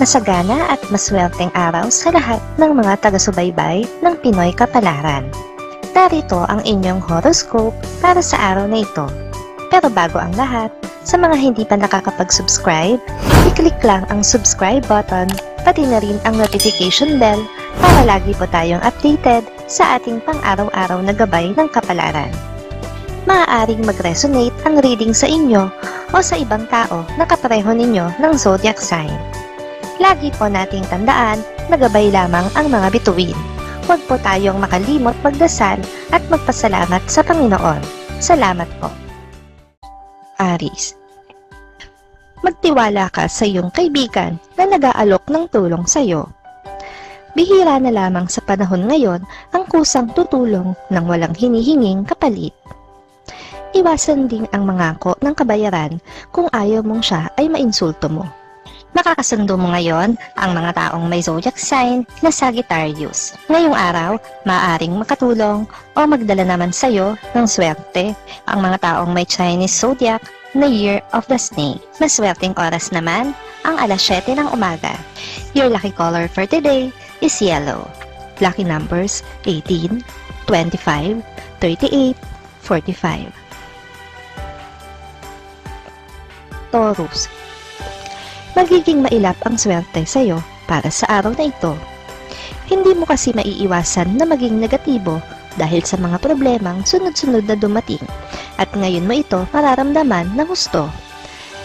Masagana at maswerteng araw sa lahat ng mga taga-subaybay ng Pinoy Kapalaran. Narito ang inyong horoscope para sa araw na ito. Pero bago ang lahat, sa mga hindi pa nakakapag-subscribe, i-click lang ang subscribe button, pati na rin ang notification bell para lagi po tayong updated sa ating pang-araw-araw na gabay ng kapalaran. Maaaring mag-resonate ang reading sa inyo o sa ibang tao na kapareho ninyo ng zodiac sign. Lagi po nating tandaan na gabay lamang ang mga bituin. Huwag po tayong makalimot magdasal at magpasalamat sa Panginoon. Salamat po. Aries. Magtiwala ka sa iyong kaibigan na nag-aalok ng tulong sa iyo. Bihira na lamang sa panahon ngayon ang kusang tutulong ng walang hinihinging kapalit. Iwasan din ang mangako ng kabayaran kung ayaw mong siya ay mainsulto mo. Makakasundo mo ngayon ang mga taong may zodiac sign na Sagittarius. Ngayong araw, maaaring makatulong o magdala naman sa iyo ng swerte ang mga taong may Chinese zodiac na Year of the Snake. Maswerteng oras naman ang alas 7 ng umaga. Your lucky color for today is yellow. Lucky numbers 18, 25, 38, 45. Taurus. Magiging mailap ang swerte sa iyo para sa araw na ito. Hindi mo kasi maiiwasan na maging negatibo dahil sa mga problemang sunod-sunod na dumating at ngayon mo ito mararamdaman ng gusto.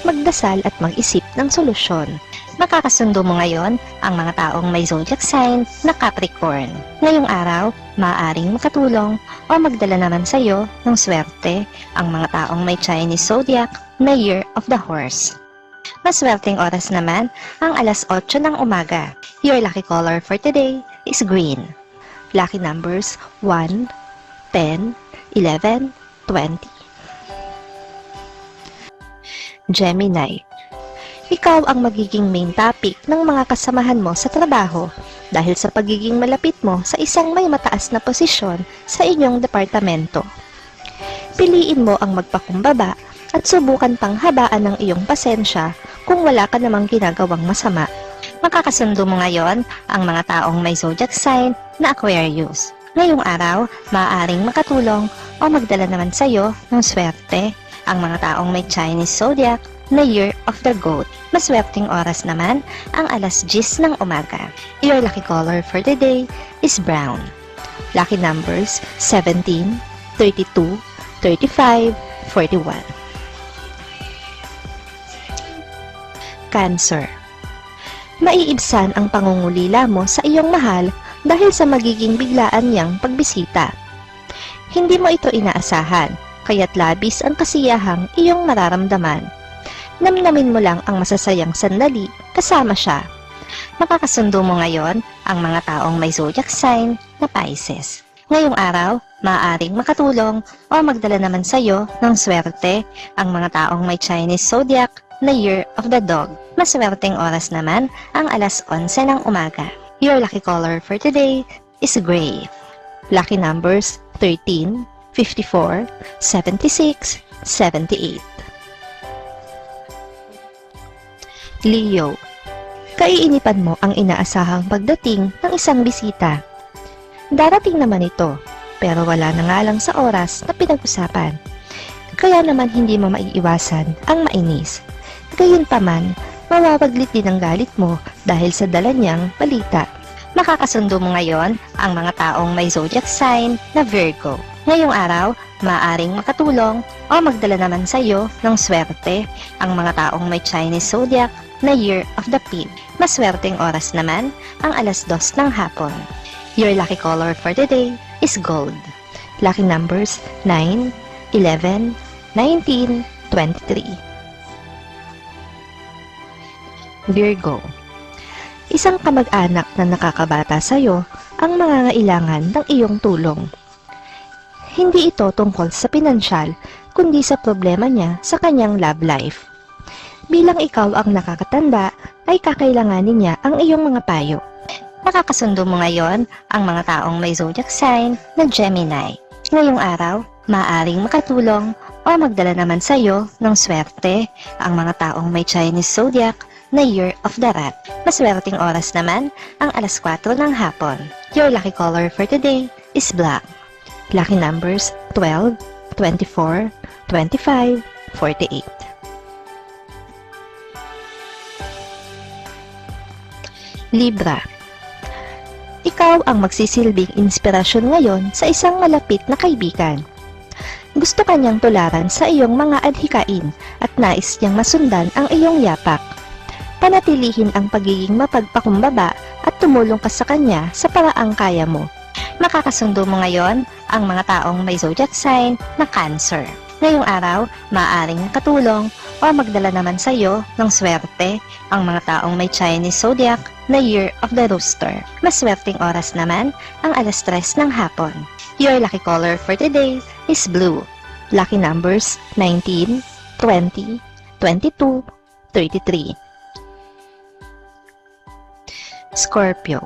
Magdasal at mag-isip ng solusyon. Makakasundo mo ngayon ang mga taong may zodiac sign na Capricorn. Ngayong araw, maaaring makatulong o magdala naman sa iyo ng swerte ang mga taong may Chinese zodiac na Year of the Horse. Maswerteng oras naman ang alas 8 ng umaga. Your lucky color for today is green. Lucky numbers 1, 10, 11, 20. Gemini. Ikaw ang magiging main topic ng mga kasamahan mo sa trabaho dahil sa pagiging malapit mo sa isang may mataas na posisyon sa inyong departamento. Piliin mo ang magpakumbaba at subukan pang habaan ng iyong pasensya kung wala ka namang ginagawang masama. Makakasundo mo ngayon ang mga taong may zodiac sign na Aquarius. Ngayong araw, maaaring makatulong o magdala naman sa iyo ng swerte ang mga taong may Chinese zodiac na Year of the Goat. Maswerteng oras naman ang alas 10 ng umaga. Your lucky color for the day is brown. Lucky numbers 17, 32, 35, 41. Cancer. Maiibsan ang pangungulila mo sa iyong mahal dahil sa magiging biglaan niyang pagbisita. Hindi mo ito inaasahan, kaya't labis ang kasiyahang iyong mararamdaman. Namnamin mo lang ang masasayang sandali kasama siya. Makakasundo mo ngayon ang mga taong may zodiac sign na Pisces. Ngayong araw, maaaring makatulong o magdala naman sa iyo ng swerte ang mga taong may Chinese zodiac na Year of the Dog. Maswerteng oras naman ang alas 11 ng umaga. Your lucky color for today is gray. Lucky numbers 13, 54, 76, 78. Leo. Kaiinipan mo ang inaasahang pagdating ng isang bisita. Darating naman ito, pero wala na nga lang sa oras na pinag-usapan. Kaya naman hindi mo maiiwasan ang mainis. Gayunpaman, mawawaglit din ang galit mo dahil sa dala niyang balita. Makakasundo mo ngayon ang mga taong may zodiac sign na Virgo. Ngayong araw, maaaring makatulong o magdala naman sa iyo ng swerte ang mga taong may Chinese zodiac na Year of the Pig. Maswerteng oras naman ang alas 2 ng hapon. Your lucky color for today is gold. Lucky numbers 9, 11, 19, 23. Virgo. Isang kamag-anak na nakakabata sa iyo ang mangangailangan ng iyong tulong. Hindi ito tungkol sa pinansyal, kundi sa problema niya sa kanyang love life. Bilang ikaw ang nakakatanda, ay kakailanganin niya ang iyong mga payo. Nakakasundo mo ngayon ang mga taong may zodiac sign na Gemini. Ngayong araw, maaaring makatulong o magdala naman sa iyo ng swerte ang mga taong may Chinese zodiac na Year of the Rat. Maswerteng oras naman ang alas 4 ng hapon. Your lucky color for today is black. Lucky numbers 12, 24, 25, 48. Libra. Ikaw ang magsisilbing inspirasyon ngayon sa isang malapit na kaibigan. Gusto kanyang tularan sa iyong mga adhikain at nais niyang masundan ang iyong yapak. Panatilihin ang pagiging mapagpakumbaba at tumulong ka sa kanya sa paraang kaya mo. Makakasundo mo ngayon ang mga taong may zodiac sign na Cancer. Ngayong araw, maaaring makatulong o magdala naman sa iyo ng swerte ang mga taong may Chinese zodiac na Year of the Rooster. Maswerteng oras naman ang alas 3 ng hapon. Your lucky color for today is blue. Lucky numbers 19, 20, 22, 33. Scorpio.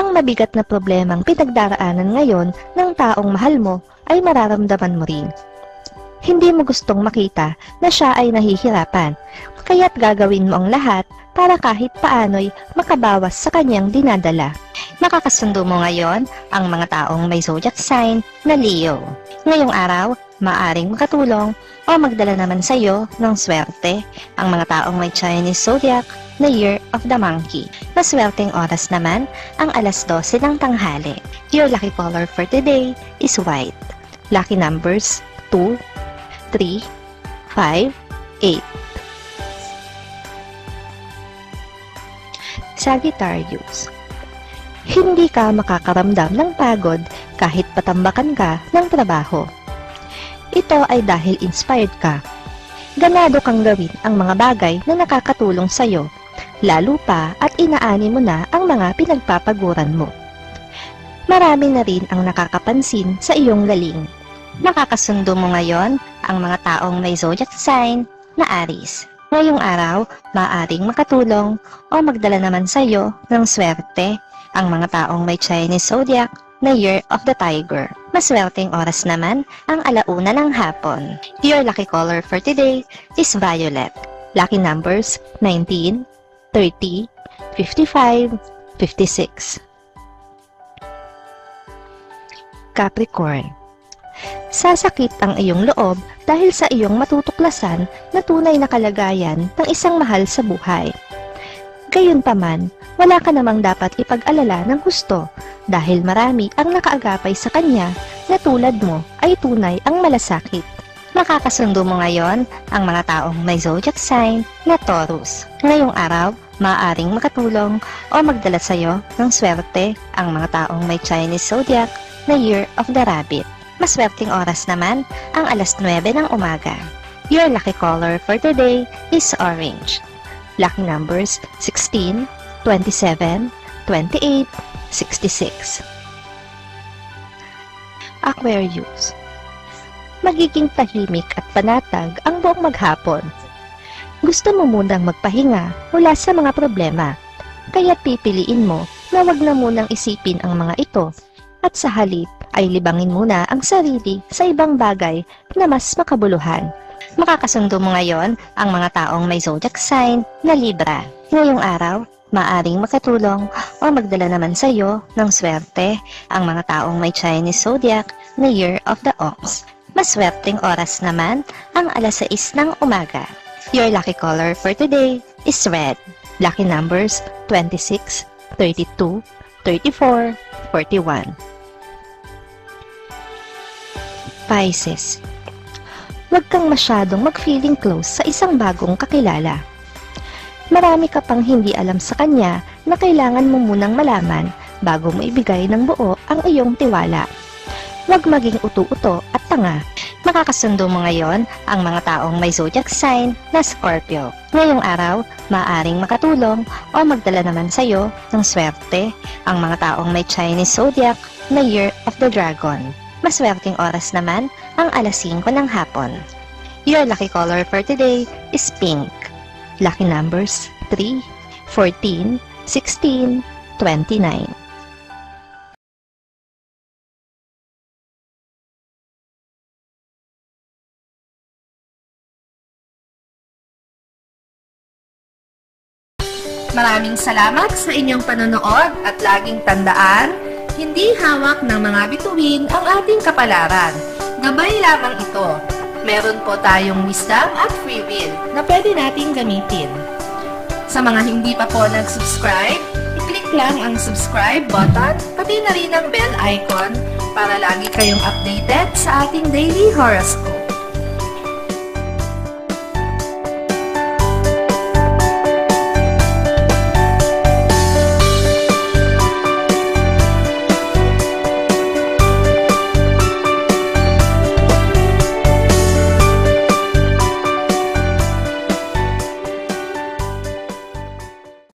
Ang mabigat na problemang pinagdaraanan ngayon ng taong mahal mo ay mararamdaman mo rin. Hindi mo gustong makita na siya ay nahihirapan, kaya't gagawin mo ang lahat para kahit paano'y makabawas sa kanyang dinadala. Makakasundo mo ngayon ang mga taong may zodiac sign na Leo. Ngayong araw, maaring makatulong o magdala naman sa iyo ng swerte ang mga taong may Chinese zodiac na Year of the Monkey. Maswerteng oras naman ang alas 12 ng tanghali. Your lucky color for today is white. Lucky numbers 2, 3, 5, 8. Sagittarius. Hindi ka makakaramdam ng pagod kahit patambakan ka ng trabaho. Ito ay dahil inspired ka. Ganado kang gawin ang mga bagay na nakakatulong sa iyo, lalo pa at inaani mo na ang mga pinagpapaguran mo. Marami na rin ang nakakapansin sa iyong galing. Makakasundo mo ngayon ang mga taong may zodiac sign na Aries. Ngayong araw, maaaring makatulong o magdala naman sa iyo ng swerte ang mga taong may Chinese zodiac na Year of the Tiger. Maswerteng oras naman ang alauna ng hapon. Your lucky color for today is violet. Lucky numbers 19, 30, 55, 56. Capricorn. Sasakit ang iyong loob dahil sa iyong matutuklasan na tunay na kalagayan ng isang mahal sa buhay. Gayunpaman, wala ka namang dapat ipag-alala ng husto dahil marami ang nakaagapay sa kanya na tulad mo ay tunay ang malasakit. Makakasundo mo ngayon ang mga taong may zodiac sign na Taurus. Ngayong araw, maaaring makatulong o magdala sa iyo ng swerte ang mga taong may Chinese zodiac na Year of the Rabbit. Maswerteng oras naman ang alas 9 ng umaga. Your lucky color for today is orange. Lucky numbers 16, 27, 28, 66. Aquarius. Magiging tahimik at panatag ang buong maghapon. Gusto mo munang magpahinga mula sa mga problema, kaya pipiliin mo na wag na munang isipin ang mga ito at sa halip ay libangin muna ang sarili sa ibang bagay na mas makabuluhan. Makakasundo mo ngayon ang mga taong may zodiac sign na Libra. Ngayong araw, maaring makatulong o magdala naman sa iyo ng swerte ang mga taong may Chinese zodiac na Year of the Ox. Maswerteng oras naman ang alas 6 ng umaga. Your lucky color for today is red. Lucky numbers 26, 32, 34, 41. Pisces. Huwag kang masyadong mag-feeling close sa isang bagong kakilala. Marami ka pang hindi alam sa kanya na kailangan mo munang malaman bago mo ibigay ng buo ang iyong tiwala. Huwag maging utu-uto at tanga. Makakasundo mo ngayon ang mga taong may zodiac sign na Scorpio. Ngayong araw, maaaring makatulong o magdala naman sa iyo ng swerte ang mga taong may Chinese zodiac na Year of the Dragon. Maswerteng oras naman ang alas 5 ng hapon. Your lucky color for today is pink. Lucky numbers 3, 14, 16, 29. Maraming salamat sa inyong panonood at laging tandaan, hindi hawak ng mga bituin ang ating kapalaran. Gabay lamang ito. Meron po tayong wisdom at free will na pwede nating gamitin. Sa mga hindi pa po nag-subscribe, i-click lang ang subscribe button, pati na rin ang bell icon para lagi kayong updated sa ating daily horoscope.